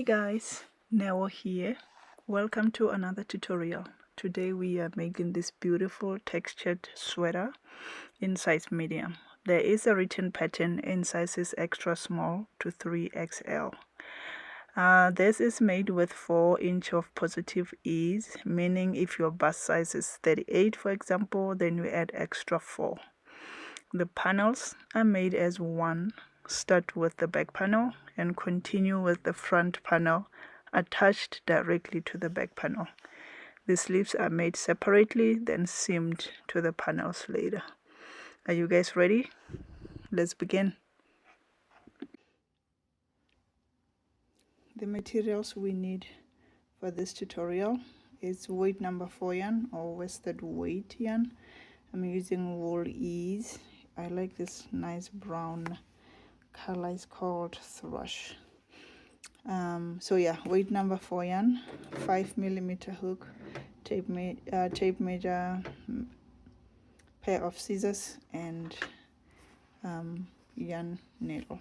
Hey guys, Neo here. Welcome to another tutorial. Today we are making this beautiful textured sweater in size medium. There is a written pattern in sizes extra small to 3XL. This is made with 4 inch of positive ease, meaning if your bust size is 38 for example, then you add extra 4. The panels are made as one. Start with the back panel and continue with the front panel attached directly to the back panel. The sleeves are made separately, then seamed to the panels later. Are you guys ready? Let's begin. The materials we need for this tutorial is weight number 4 yarn or worsted weight yarn. I'm using wool ease. I like this nice brown color, is called thrush. So yeah, weight number 4 yarn, 5mm hook, tape measure, pair of scissors, and yarn needle.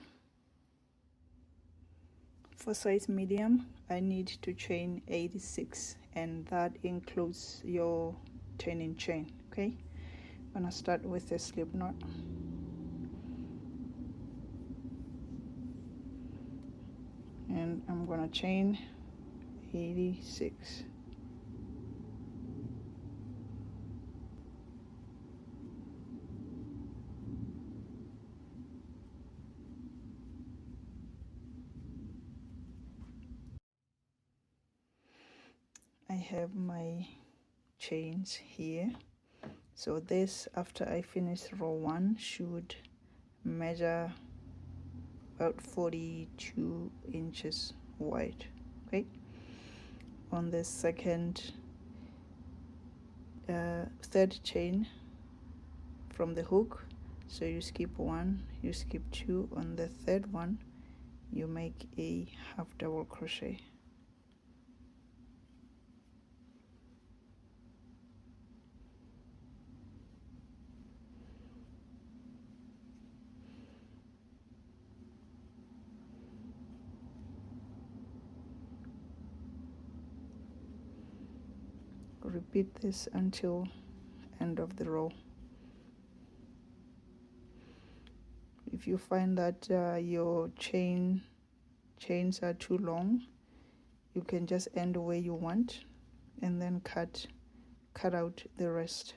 For size medium, I need to chain 86, and that includes your turning chain. Okay, I'm gonna start with the slip knot. And I'm gonna chain 86. I have my chains here. So this, after I finish row 1, should measure about 42 inches wide. Okay, on the third chain from the hook, so you skip 1, you skip 2. On the third one you make a half double crochet. Repeat this until end of the row. If you find that your chains are too long, you can just end where you want and then cut out the rest.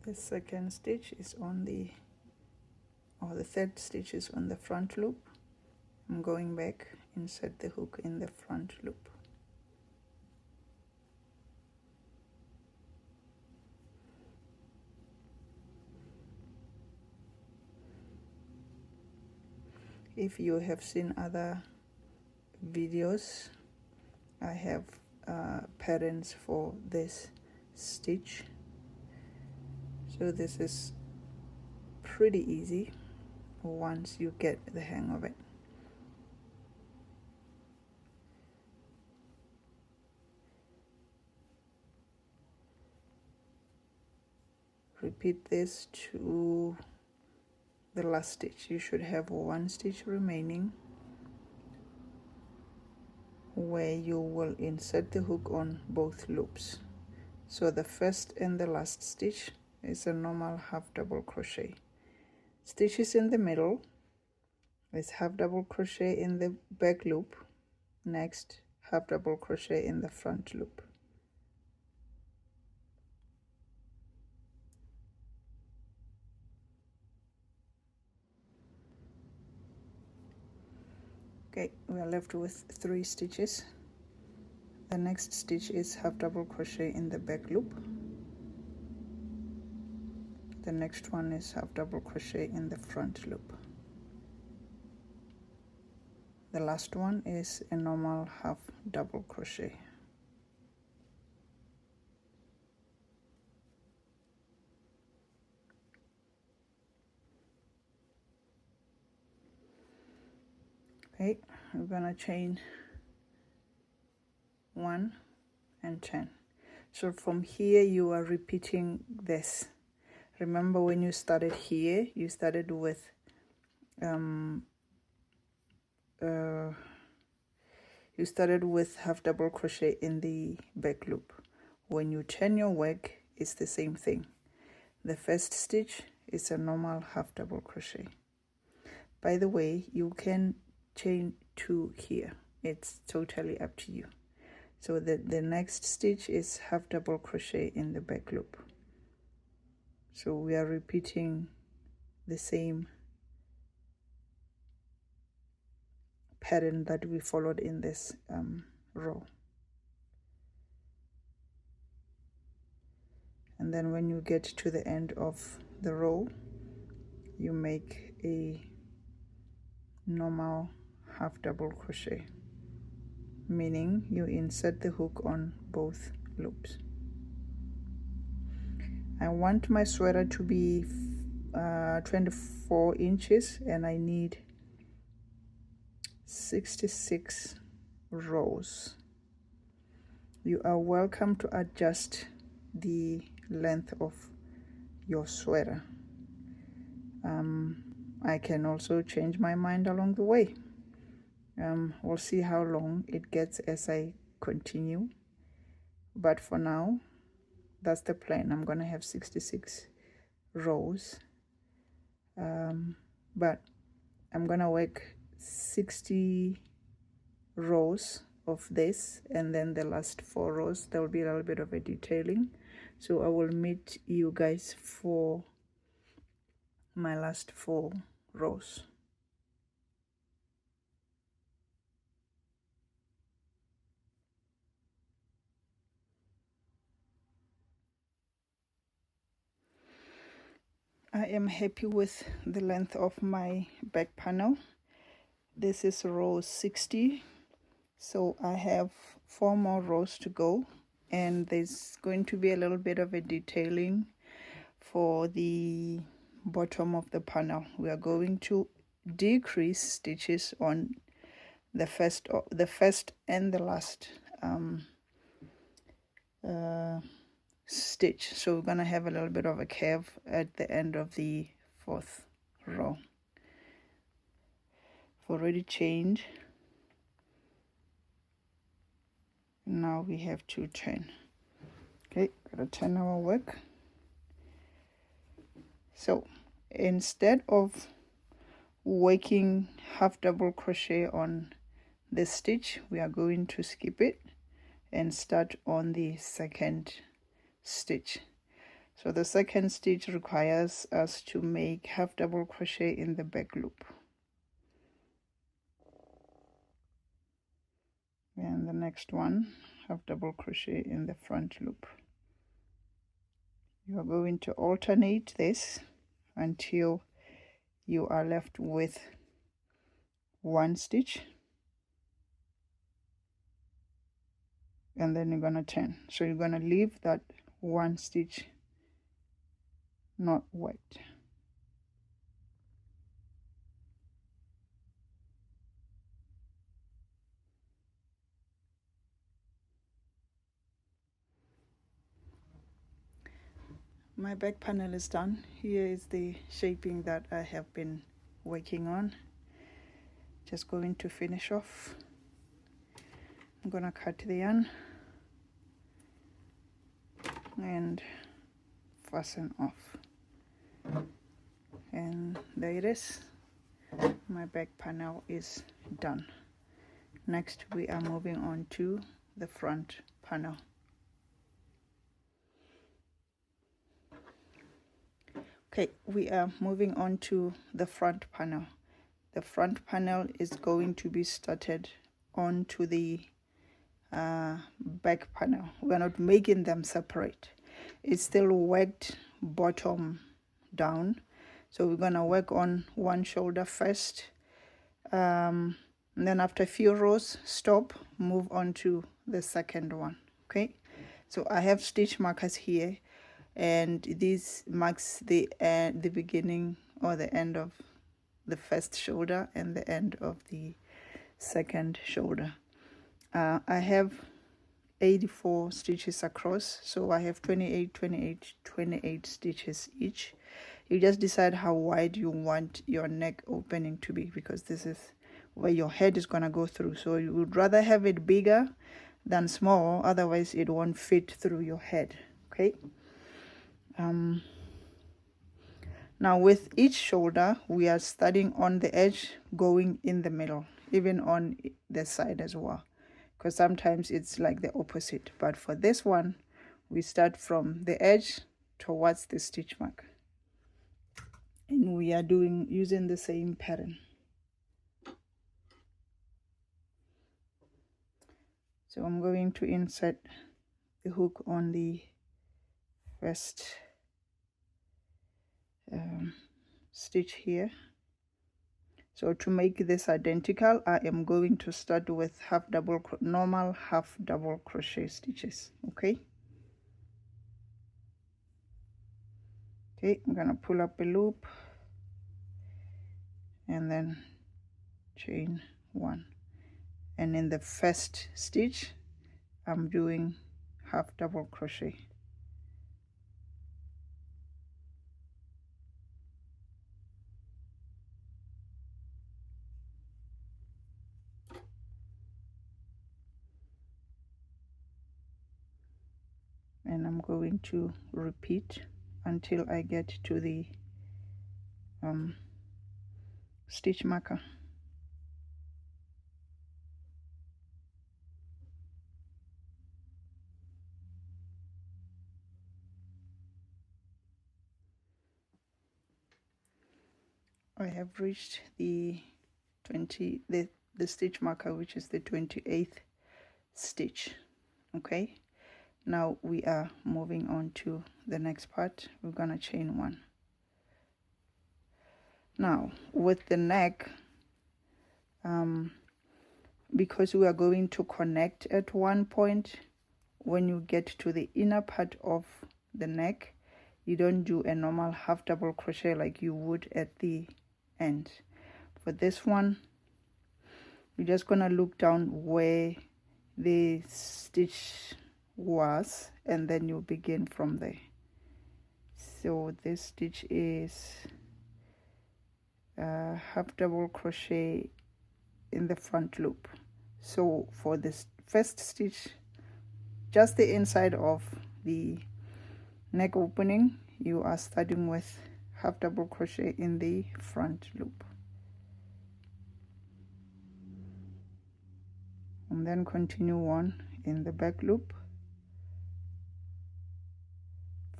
The second stitch is on the third stitch is on the front loop. I'm going back, insert the hook in the front loop. If you have seen other videos, I have patterns for this stitch, so this is pretty easy once you get the hang of it. Repeat this to the last stitch. You should have 1 stitch remaining where you will insert the hook on both loops. So the first and the last stitch is a normal half double crochet. Stitches in the middle is half double crochet in the back loop, next half double crochet in the front loop. Okay, we are left with 3 stitches. The next stitch is half double crochet in the back loop. The next one is half double crochet in the front loop. The last one is a normal half double crochet. Okay, we're gonna chain 1 and 10. So from here you are repeating this. Remember, when you started here, you started with half double crochet in the back loop. When you turn your work, it's the same thing. The first stitch is a normal half double crochet. By the way, you can chain 2 here. It's totally up to you. So the next stitch is half double crochet in the back loop. So we are repeating the same pattern that we followed in this row. And then when you get to the end of the row, you make a normal half double crochet, meaning you insert the hook on both loops. I want my sweater to be 24 inches and I need 66 rows. You are welcome to adjust the length of your sweater. I can also change my mind along the way. We'll see how long it gets as I continue, but for now that's the plan. I'm gonna have 66 rows, but I'm gonna work 60 rows of this, and then the last 4 rows there will be a little bit of a detailing. So I will meet you guys for my last 4 rows. I am happy with the length of my back panel. This is row 60, so I have 4 more rows to go, and there's going to be a little bit of a detailing for the bottom of the panel. We are going to decrease stitches on the first and the last stitch. So we're gonna have a little bit of a curve at the end of the 4th row. I've already chained. Now we have to turn. Okay, gotta turn our work. So instead of working half double crochet on this stitch, we are going to skip it and start on the second stitch. So the second stitch requires us to make half double crochet in the back loop, and the next one half double crochet in the front loop. You are going to alternate this until you are left with 1 stitch, and then you're going to turn. So you're going to leave that 1 stitch not worked. My back panel is done. Here is the shaping that I have been working on. Just going to finish off. I'm gonna cut the yarn and fasten off, and there it is. My back panel is done. Next we are moving on to the front panel. Okay, we are moving on to the front panel. The front panel is going to be started onto the back panel. We're not making them separate. It's still worked bottom down. So we're gonna work on one shoulder first. And then after a few rows, stop, move on to the second one. Okay, so I have stitch markers here, and this marks the beginning or the end of the first shoulder and the end of the second shoulder. I have 84 stitches across, so I have 28, 28, 28 stitches each. You just decide how wide you want your neck opening to be, because this is where your head is gonna go through. So you would rather have it bigger than small, otherwise it won't fit through your head. Okay. Now with each shoulder, we are starting on the edge, going in the middle, even on the side as well, because sometimes it's like the opposite. But for this one, we start from the edge towards the stitch mark, and we are using the same pattern. So I'm going to insert the hook on the first stitch here. So to make this identical, I am going to start with normal half double crochet stitches. Okay, I'm gonna pull up a loop and then chain one, and in the first stitch I'm doing half double crochet. And I'm going to repeat until I get to the stitch marker. I have reached the stitch marker, which is the 28th stitch. Okay, now we are moving on to the next part. We're gonna chain one. Now with the neck, because we are going to connect at one point, when you get to the inner part of the neck, you don't do a normal half double crochet like you would at the end. For this one, you're just gonna look down where the stitch was, and then you begin from there. So this stitch is half double crochet in the front loop. So for this first stitch, just the inside of the neck opening, you are starting with half double crochet in the front loop, and then continue on in the back loop,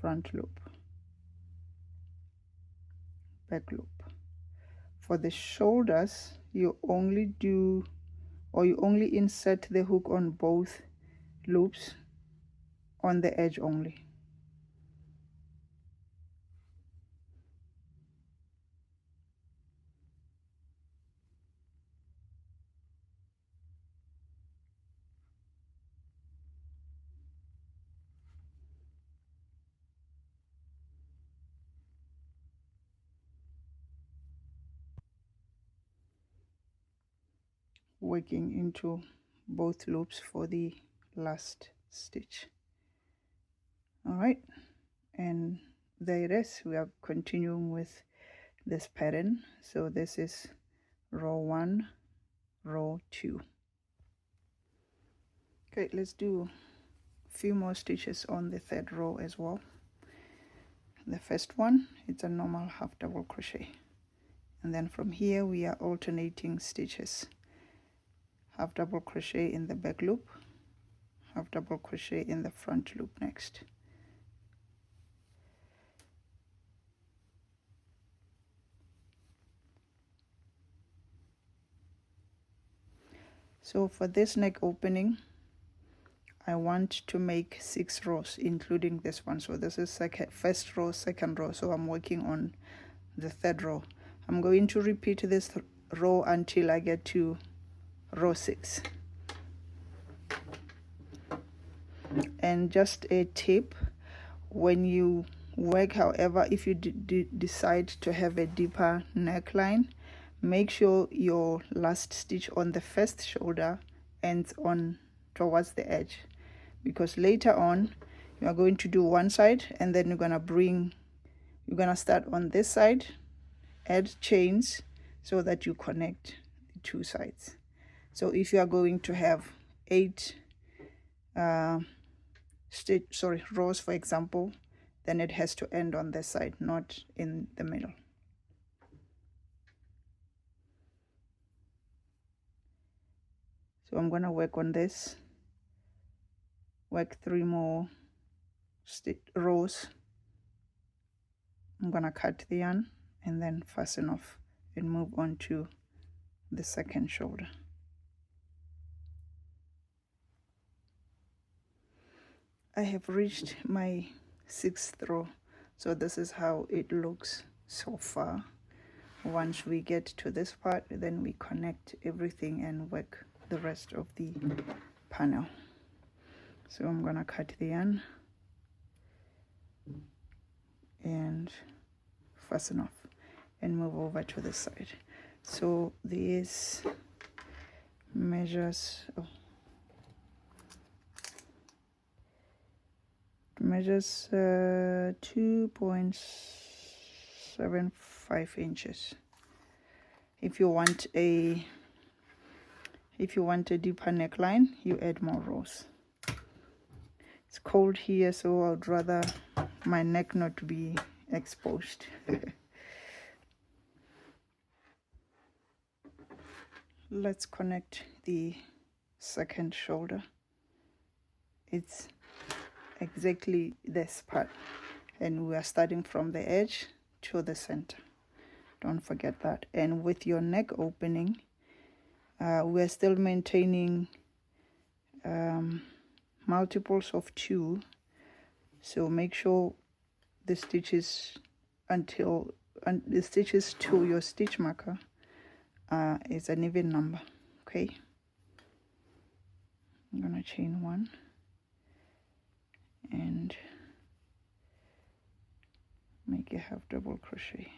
front loop, back loop. For the shoulders, you only insert the hook on both loops on the edge only. Working into both loops for the last stitch. All right, and there it is. We are continuing with this pattern. So this is row 1, row 2. Okay, let's do a few more stitches on the third row as well. The first one, it's a normal half double crochet, and then from here we are alternating stitches. Half double crochet in the back loop, half double crochet in the front loop next. So for this neck opening, I want to make 6 rows, including this one. So this is first row, second row. So I'm working on the third row. I'm going to repeat this row until I get to row 6. And just a tip, when you work, however, if you decide to have a deeper neckline, make sure your last stitch on the first shoulder ends on towards the edge, because later on you are going to do one side, and then you're gonna start on this side, add chains so that you connect the two sides. So if you are going to have 8 rows, for example, then it has to end on this side, not in the middle. So I'm gonna work on this, work 3 more rows. I'm gonna cut the yarn and then fasten off and move on to the second shoulder. I have reached my 6th row, so this is how it looks so far. Once we get to this part, then we connect everything and work the rest of the panel. So I'm gonna cut the yarn and fasten off and move over to the side. So these measures 2.75 inches. If you want a deeper neckline, you add more rows. It's cold here, so I'd rather my neck not be exposed. Let's connect the second shoulder. It's exactly this part, and we are starting from the edge to the center. Don't forget that. And with your neck opening, we're still maintaining multiples of 2, so make sure the stitches to your stitch marker is an even number. Okay, I'm gonna chain 1 and make a half double crochet.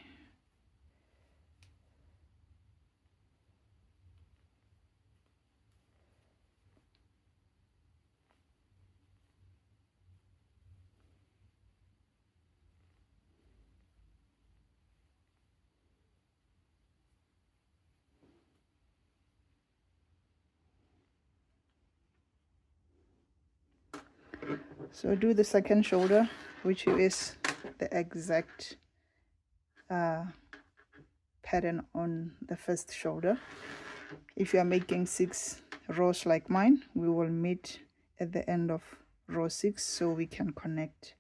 So do the second shoulder, which is the exact pattern on the first shoulder. If you are making 6 rows like mine, we will meet at the end of row 6 so we can connect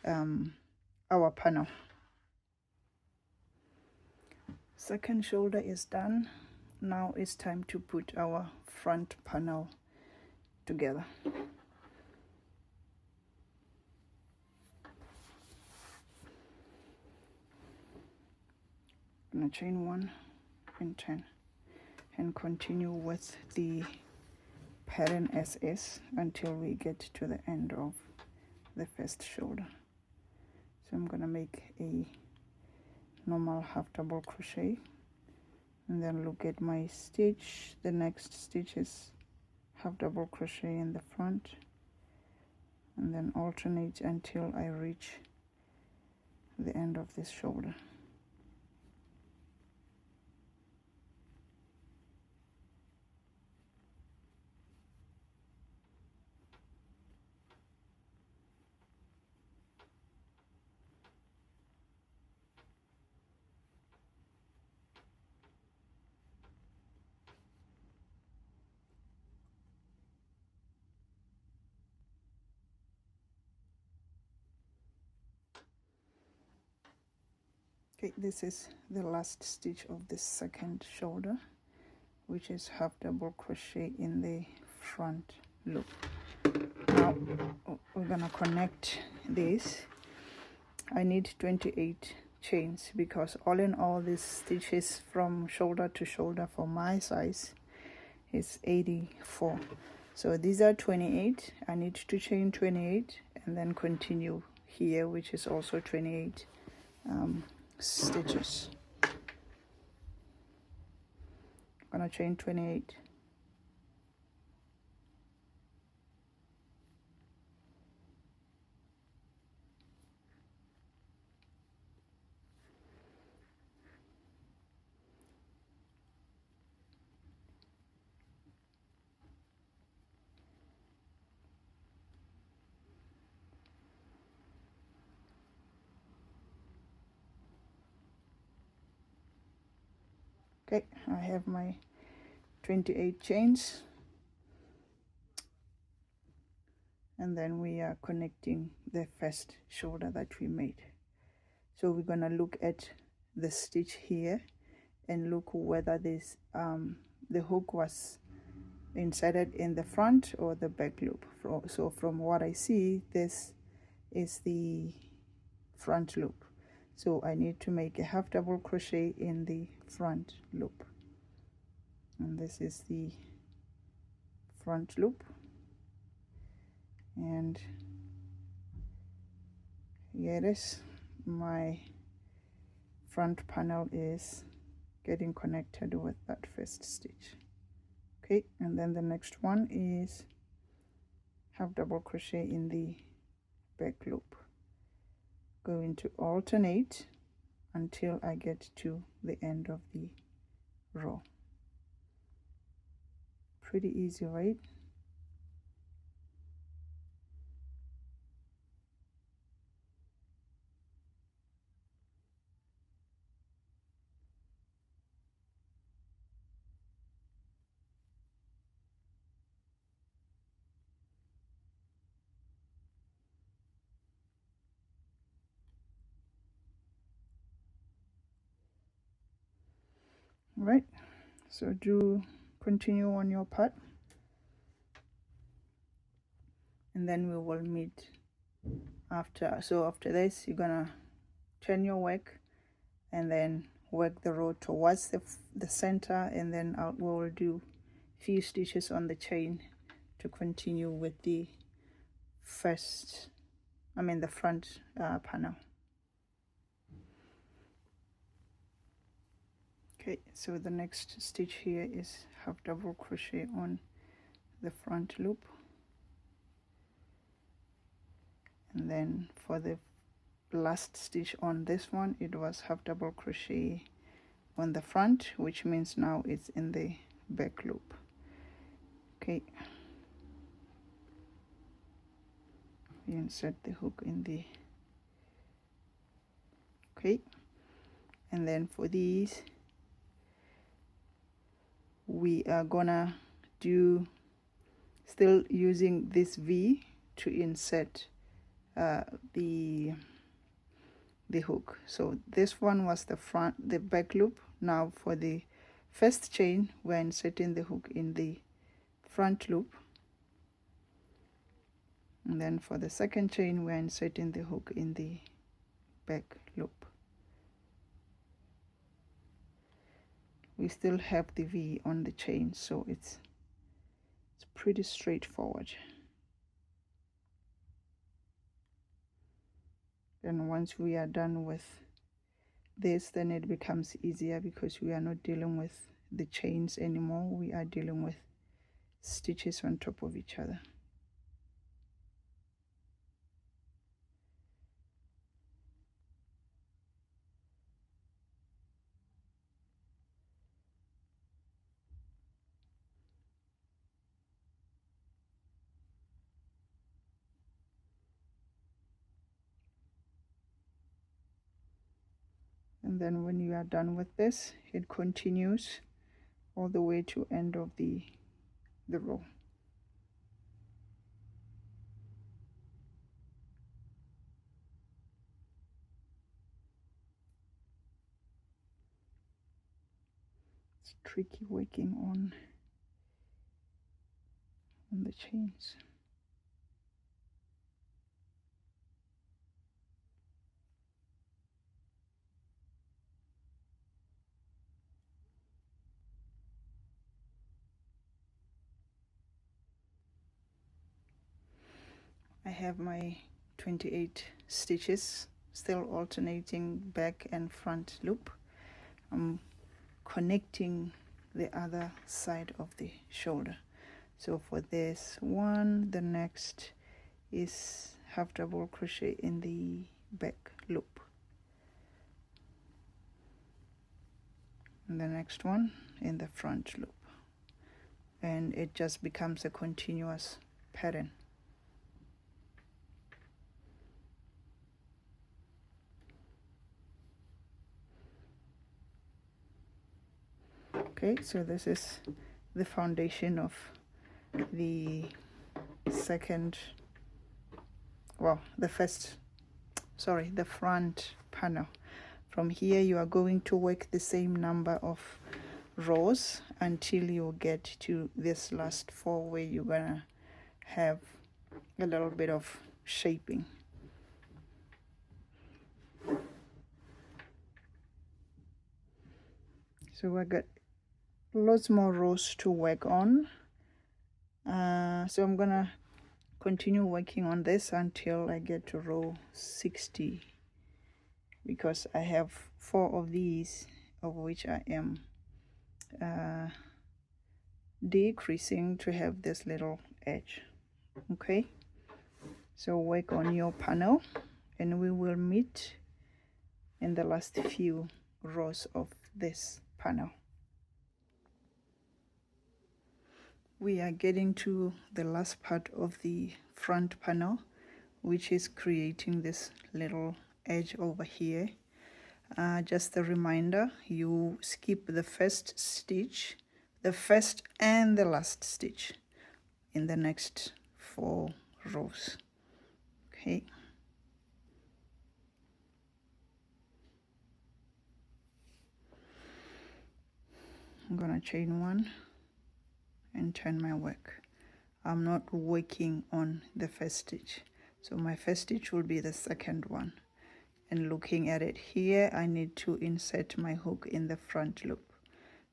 our panel. Second shoulder is done. Now it's time to put our front panel together. I'm gonna chain 1 and 10 and continue with the pattern as is until we get to the end of the first shoulder. So I'm gonna make a normal half double crochet and then look at my stitch. The next stitch is half double crochet in the front and then alternate until I reach the end of this shoulder. Okay, this is the last stitch of the second shoulder, which is half double crochet in the front loop. Now we're gonna connect this. I need 28 chains because all in all these stitches from shoulder to shoulder for my size is 84. So these are 28. I need to chain 28 and then continue here, which is also 28 stitches. I'm gonna chain 28 Okay, I have my 28 chains, and then we are connecting the first shoulder that we made. So we're gonna look at the stitch here and look whether this the hook was inserted in the front or the back loop. So from what I see, this is the front loop, so I need to make a half double crochet in the front loop, and this is the front loop, and here it is. My front panel is getting connected with that first stitch. Okay, and then the next one is half double crochet in the back loop, going to alternate until I get to the end of the row. Pretty easy, right? Right, so do continue on your part, and then we will meet after. So after this, you're gonna turn your work and then work the row towards the center, and then we'll do few stitches on the chain to continue with the the front panel. Okay, so the next stitch here is half double crochet on the front loop, and then for the last stitch on this one, it was half double crochet on the front, which means now it's in the back loop. Okay, we insert the hook in the and then for these we are gonna do still using this V to insert the hook. So this one was the back loop. Now for the first chain, we're inserting the hook in the front loop, and then for the second chain, we're inserting the hook in the back loop. We still have the V on the chain, so it's pretty straightforward. And once we are done with this, then it becomes easier because we are not dealing with the chains anymore. We are dealing with stitches on top of each other. And then when you are done with this, it continues all the way to end of the row. It's tricky working on the chains. I have my 28 stitches, still alternating back and front loop. I'm connecting the other side of the shoulder. So for this one, the next is half double crochet in the back loop, and the next one in the front loop, and it just becomes a continuous pattern. Okay, so this is the foundation of the second, well, the front panel. From here you are going to work the same number of rows until you get to this last 4 where you're gonna have a little bit of shaping. So I got lots more rows to work on. So I'm gonna continue working on this until I get to row 60, because I have 4 of these, of which I am decreasing to have this little edge. Okay, so work on your panel and we will meet in the last few rows of this panel. We are getting to the last part of the front panel, which is creating this little edge over here. Just a reminder, you skip the first stitch, the first and the last stitch in the next 4 rows. Okay, I'm gonna chain 1 and turn my work. I'm not working on the first stitch, so my first stitch will be the second one, and looking at it here, I need to insert my hook in the front loop.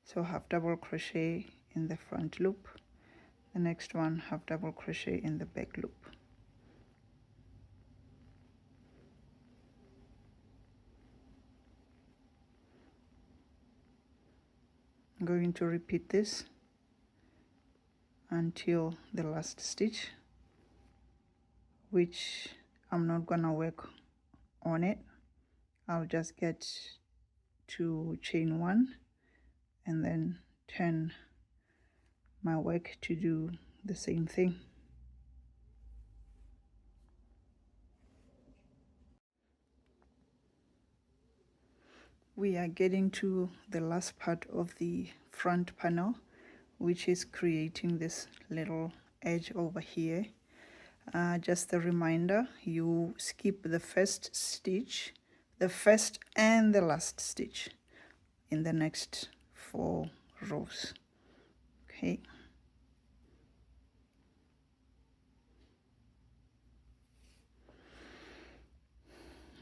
So half double crochet in the front loop, the next one half double crochet in the back loop. I'm going to repeat this until the last stitch, which I'm not gonna work on it. I'll just get to chain 1 and then turn my work to do the same thing. We are getting to the last part of the front panel, which is creating this little edge over here. Just a reminder, you skip the first stitch, the first and the last stitch in the next 4 rows. Okay,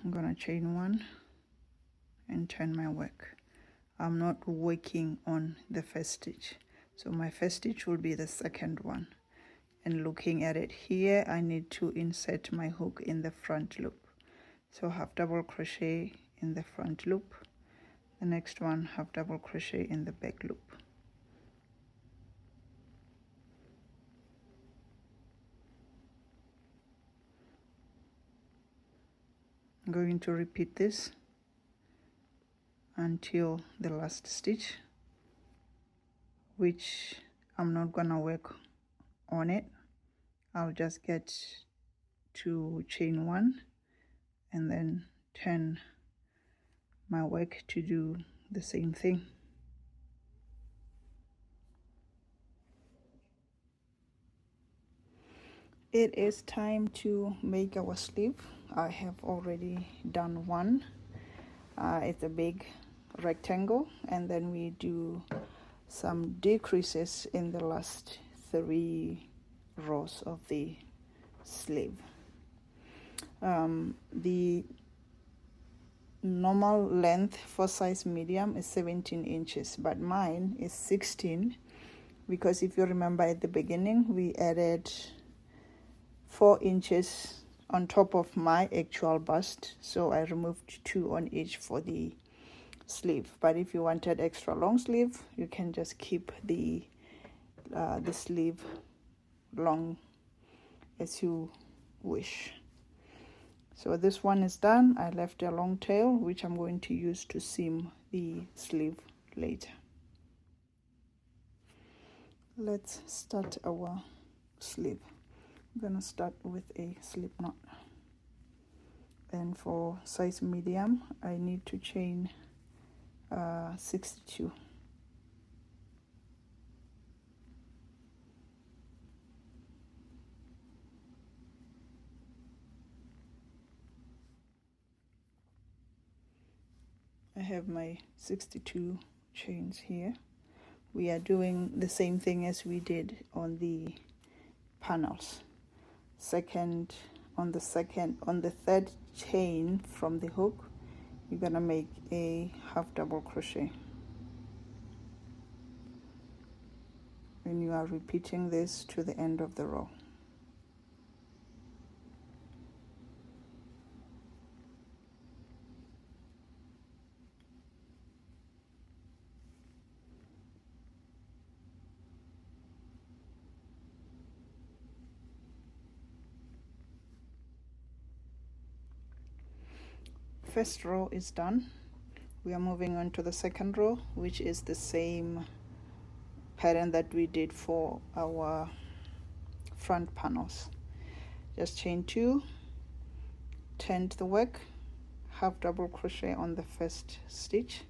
I'm gonna chain 1 and turn my work. I'm not working on the first stitch, so my first stitch will be the second one, and looking at it here, I need to insert my hook in the front loop. So half double crochet in the front loop, the next one half double crochet in the back loop. I'm going to repeat this until the last stitch, which I'm not gonna work on it. I'll just get to chain 1 and then turn my work to do the same thing. It is time to make our sleeve. I have already done one. It's a big rectangle, and then we do some decreases in the last 3 rows of the sleeve. The normal length for size medium is 17 inches, but mine is 16, because if you remember at the beginning we added 4 inches on top of my actual bust, so I removed 2 on each for the sleeve. But if you wanted extra long sleeve, you can just keep the sleeve long as you wish. So this one is done. I left a long tail, which I'm going to use to seam the sleeve later. Let's start our sleeve. I'm gonna start with a slip knot, and for size medium I need to chain 62. have my 62 chains here. We are doing the same thing as we did on the panels. On the third chain from the hook, you're gonna make a half double crochet, and you are repeating this to the end of the row. First row is done. We are moving on to the second row, which is the same pattern that we did for our front panels. Just chain 2, turn the work, half double crochet on the first stitch.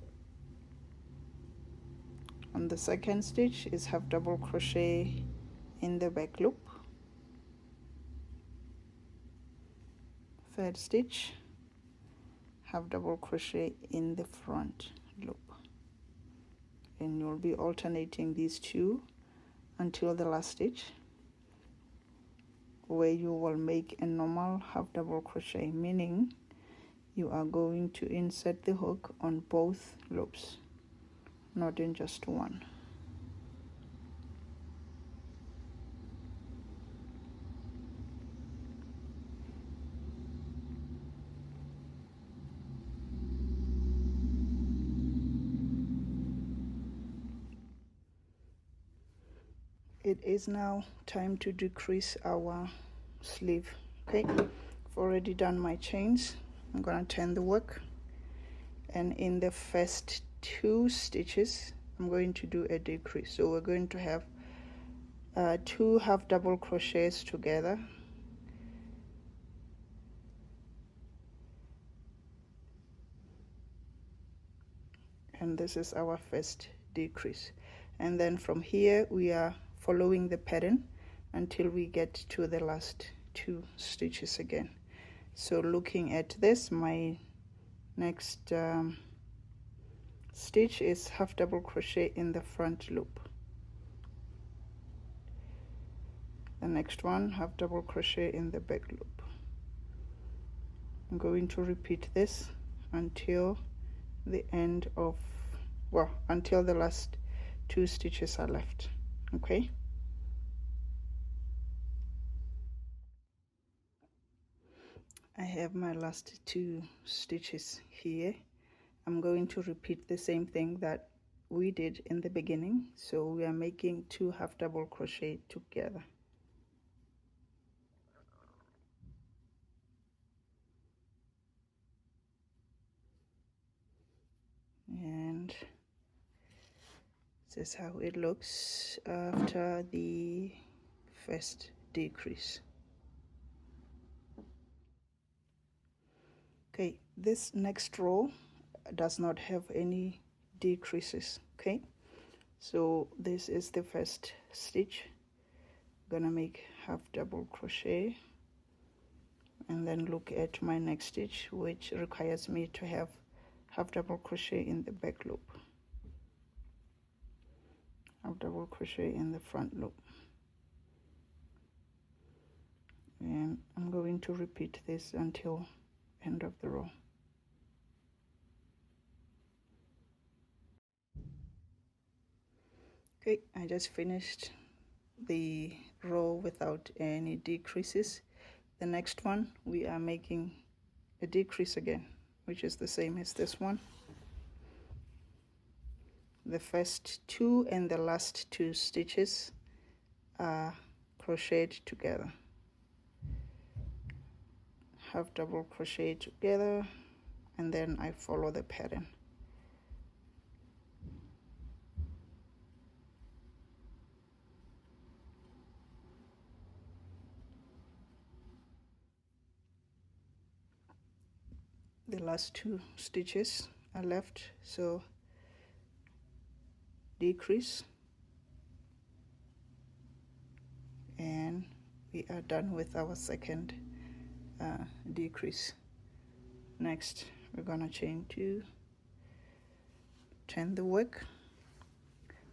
On the second stitch is half double crochet in the back loop. Third stitch, half double crochet in the front loop, and you'll be alternating these two until the last stitch, where you will make a normal half double crochet, meaning you are going to insert the hook on both loops, not in just one. It is now time to decrease our sleeve. Okay, I've already done my chains. I'm gonna turn the work, and in the first 2 stitches I'm going to do a decrease. So we're going to have 2 half double crochets together, and this is our first decrease. And then from here we are following the pattern until we get to the last 2 stitches again. So looking at this, my next stitch is half double crochet in the front loop. The next one, half double crochet in the back loop. I'm going to repeat this until the end of, well, until the last 2 stitches are left. Okay, I have my last 2 stitches here. I'm going to repeat the same thing that we did in the beginning. So we are making 2 half double crochet together. And this is how it looks after the first decrease. Okay, this next row does not have any decreases. Okay, so this is the first stitch. I'm gonna make half double crochet, and then look at my next stitch, which requires me to have half double crochet in the back loop, half double crochet in the front loop, and I'm going to repeat this until end of the row. Okay, I just finished the row without any decreases. The next one, we are making a decrease again, which is the same as this one. The first 2 and the last 2 stitches are crocheted together, half double crochet together, and then I follow the pattern. The last 2 stitches are left, so decrease, and we are done with our second decrease. Next we're gonna chain 2, turn the work.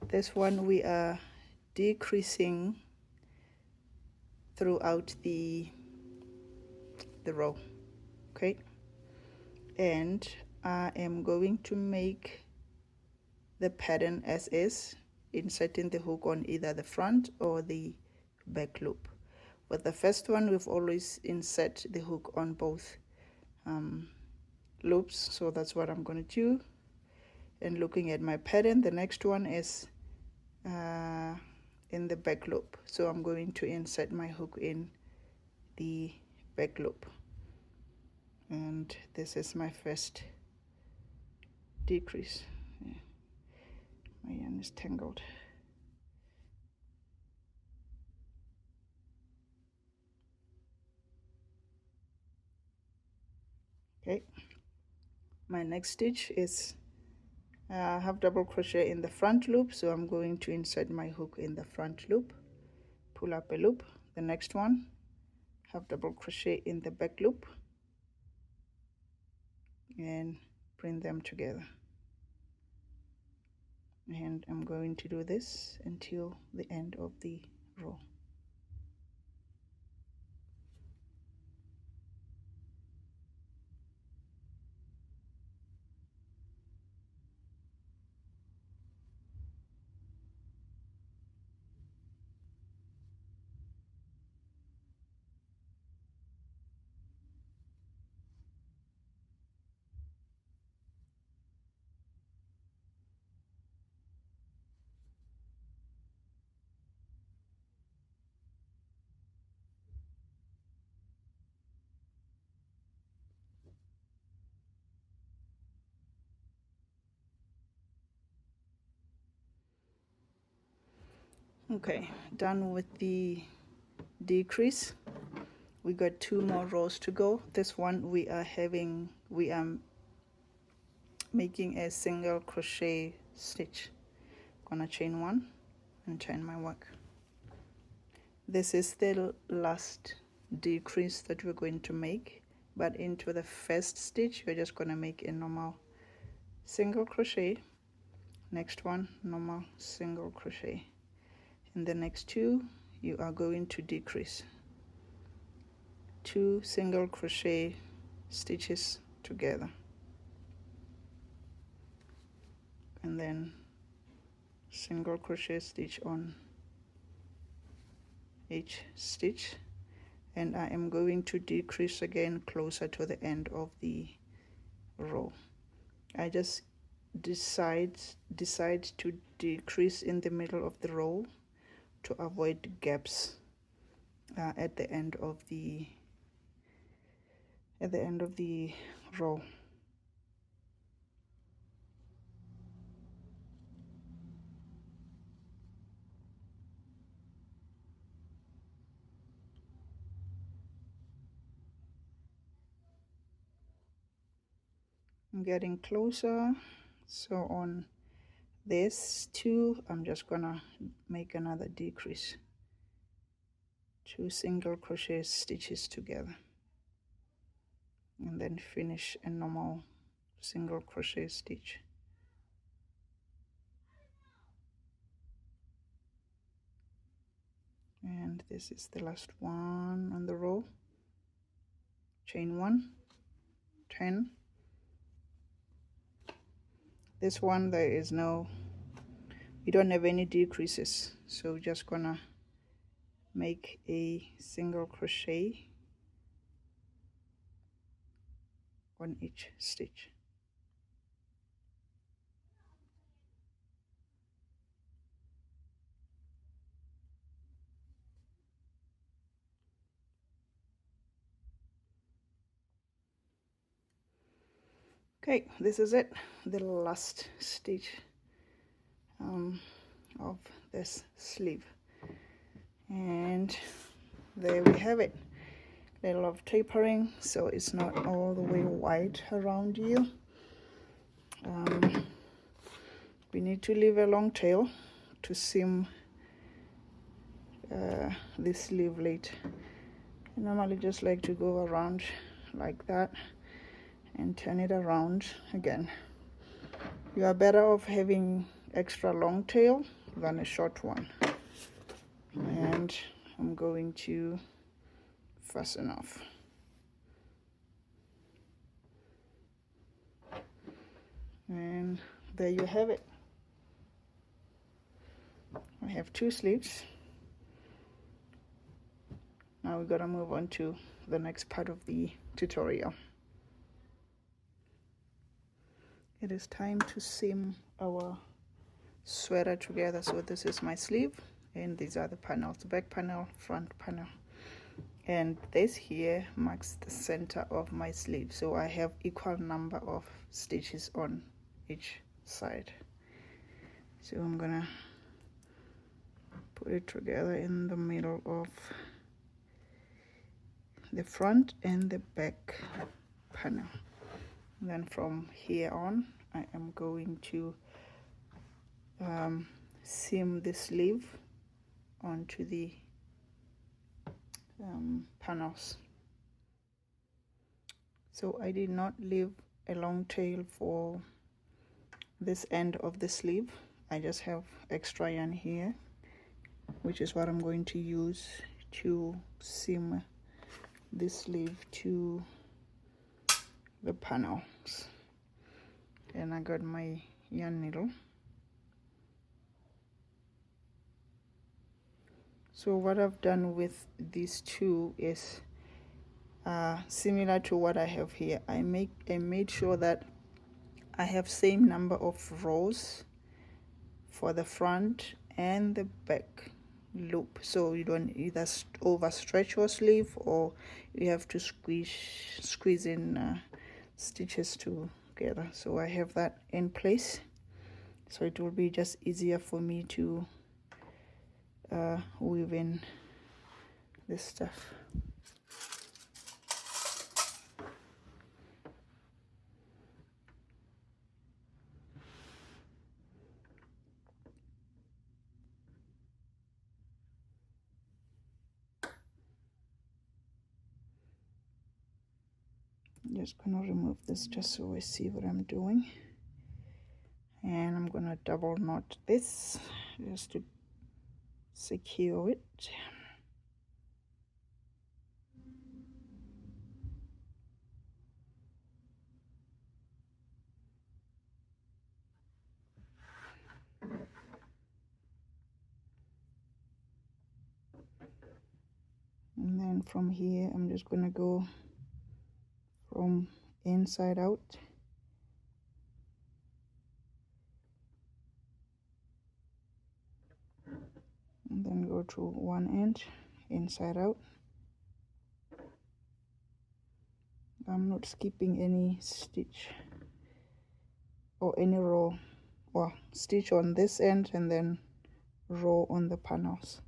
This one we are decreasing throughout the row, okay? And I am going to make the pattern as is, inserting the hook on either the front or the back loop. With the first one, we've always insert the hook on both loops, so that's what I'm going to do. And looking at my pattern, the next one is in the back loop, so I'm going to insert my hook in the back loop, and this is my first decrease. Yeah. My yarn is tangled. Okay, my next stitch is half double crochet in the front loop, so I'm going to insert my hook in the front loop, pull up a loop. The next one, half double crochet in the back loop, and bring them together. And I'm going to do this until the end of the row. Okay, done with the decrease. We got 2 more rows to go. This one we are making a single crochet stitch. Gonna chain 1 and turn my work. This is the last decrease that we're going to make, but into the first stitch you're just gonna make a normal single crochet. Next one, normal single crochet. In the next 2 you are going to decrease 2 single crochet stitches together, and then single crochet stitch on each stitch. And I am going to decrease again closer to the end of the row. I just decide to decrease in the middle of the row to avoid gaps at the end of the row. I'm getting closer, so on this 2 I'm just gonna make another decrease, 2 single crochet stitches together, and then finish a normal single crochet stitch. And this is the last one on the row. Chain 1, 10. This one there is no, we don't have any decreases, so just gonna make a single crochet on each stitch. Okay, this is it, the last stitch of this sleeve, and there we have it. Little of tapering, so it's not all the way wide around you. We need to leave a long tail to seam this sleeve later. I normally just like to go around like that and turn it around again. You are better off having extra long tail than a short one. And I'm going to fasten off. And there you have it. I have 2 sleeves. Now we're gonna move on to the next part of the tutorial. It is time to seam our sweater together. So this is my sleeve, and these are the panels, the back panel, front panel, and this here marks the center of my sleeve. So I have equal number of stitches on each side. So I'm gonna put it together in the middle of the front and the back panel. And then from here on, I am going to seam the sleeve onto the panels. So I did not leave a long tail for this end of the sleeve. I just have extra yarn here, which is what I'm going to use to seam this sleeve to the panels. And I got my yarn needle. So what I've done with these two is similar to what I have here. I made sure that I have same number of rows for the front and the back loop, so you don't either overstretch your sleeve or you have to squeeze in stitches together. So I have that in place, so it will be just easier for me to weave in this stuff. I'm just gonna remove this just so I see what I'm doing, and I'm gonna double knot this just to secure it. And then from here I'm just gonna go from inside out, and then go to one end inside out. I'm not skipping any stitch or any row, or stitch on this end and then row on the panels.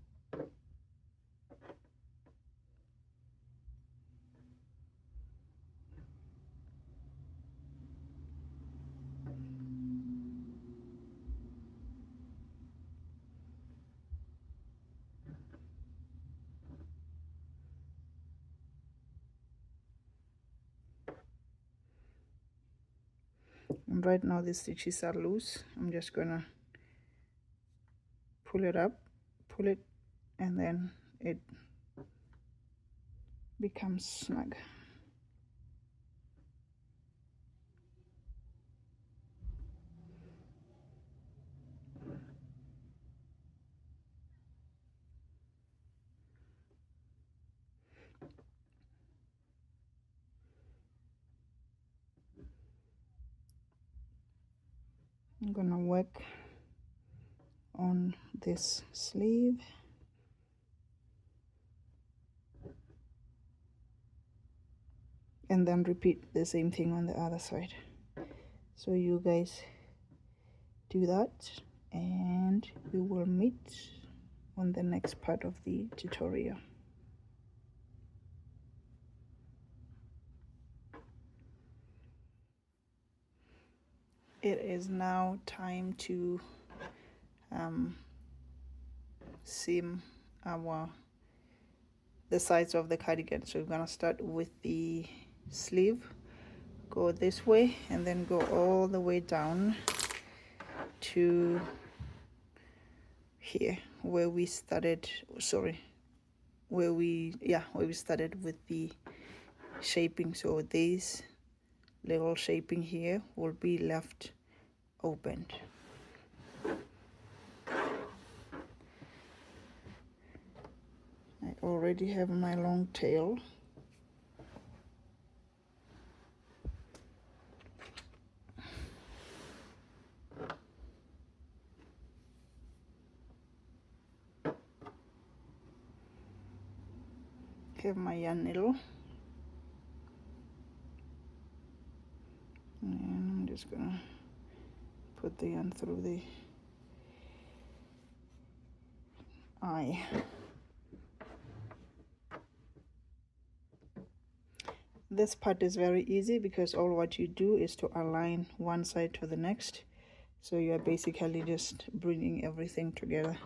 And right now the stitches are loose. I'm just gonna pull it up, pull it, and then it becomes snug. I'm gonna work on this sleeve, and then repeat the same thing on the other side. So you guys do that, and we will meet on the next part of the tutorial. It is now time to seam the sides of the cardigan. So we're gonna start with the sleeve, go this way, and then go all the way down to here where we started, sorry, where we started with the shaping. So this little shaping here will be left opened. I already have my long tail. Have my yarn needle, and I'm just gonna put the yarn through the eye. This part is very easy because all what you do is to align one side to the next, so you are basically just bringing everything together.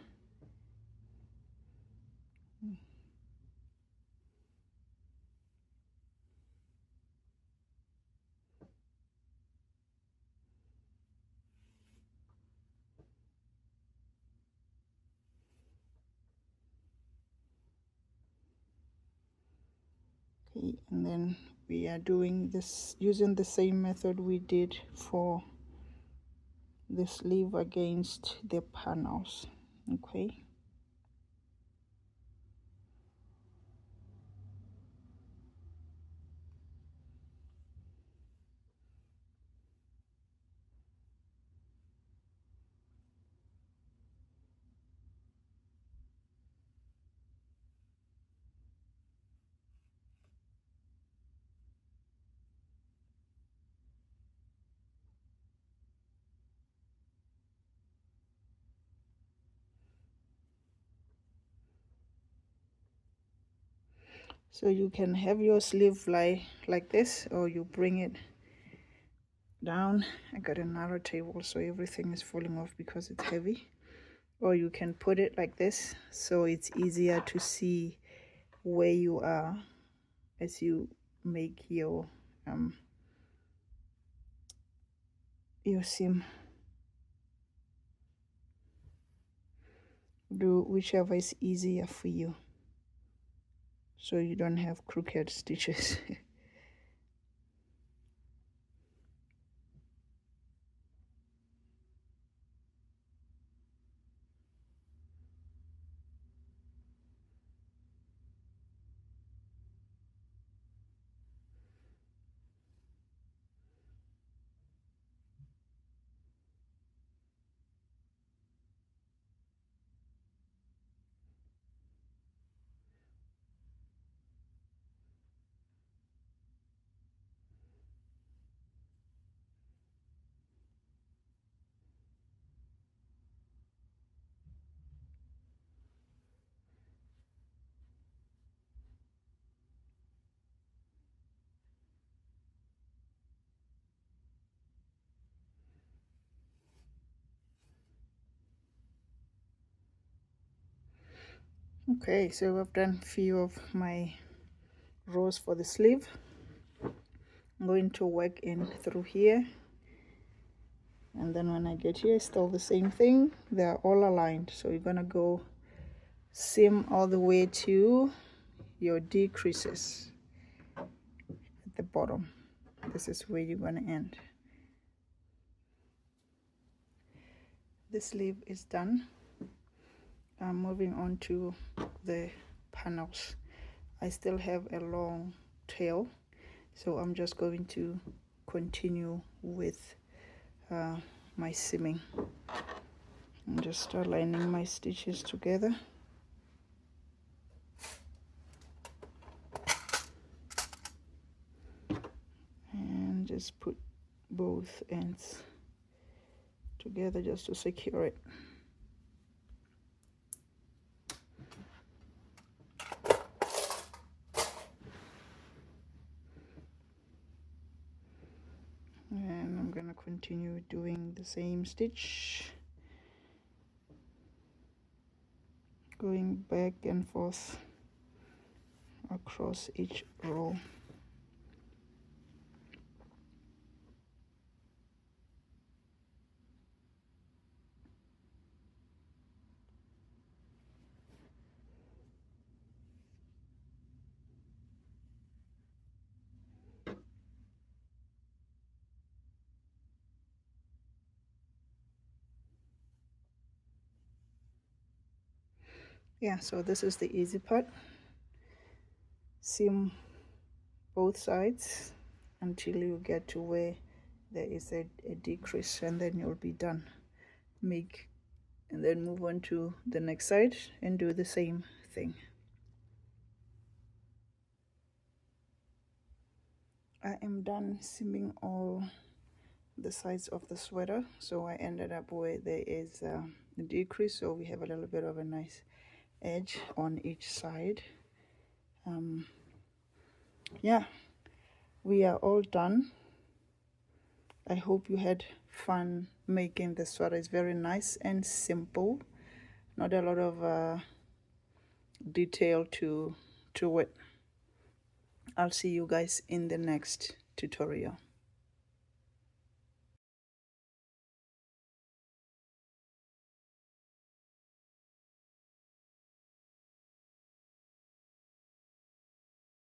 Okay, and then we are doing this using the same method we did for the sleeve against the panels. Okay. So you can have your sleeve lie like this, or you bring it down. I got a narrow table, so everything is falling off because it's heavy. Or you can put it like this, so it's easier to see where you are as you make your seam. Do whichever is easier for you, so you don't have crooked stitches. Okay, so I've done a few of my rows for the sleeve. I'm going to work in through here, and then when I get here, it's still the same thing. They're all aligned, so you're gonna go seam all the way to your decreases at the bottom. This is where you're gonna end. The sleeve is done. I'm moving on to the panels. I still have a long tail, so I'm just going to continue with my seaming. I'm just aligning my stitches together. And just put both ends together just to secure it. And I'm gonna continue doing the same stitch, going back and forth across each row. Yeah, so this is the easy part. Seam both sides until you get to where there is a decrease, and then you'll be done. And then move on to the next side and do the same thing. I am done seaming all the sides of the sweater, so I ended up where there is a decrease, so we have a little bit of a nice edge on each side. Yeah, we are all done. I hope you had fun making the sweater. It's very nice and simple, not a lot of detail to it. I'll see you guys in the next tutorial.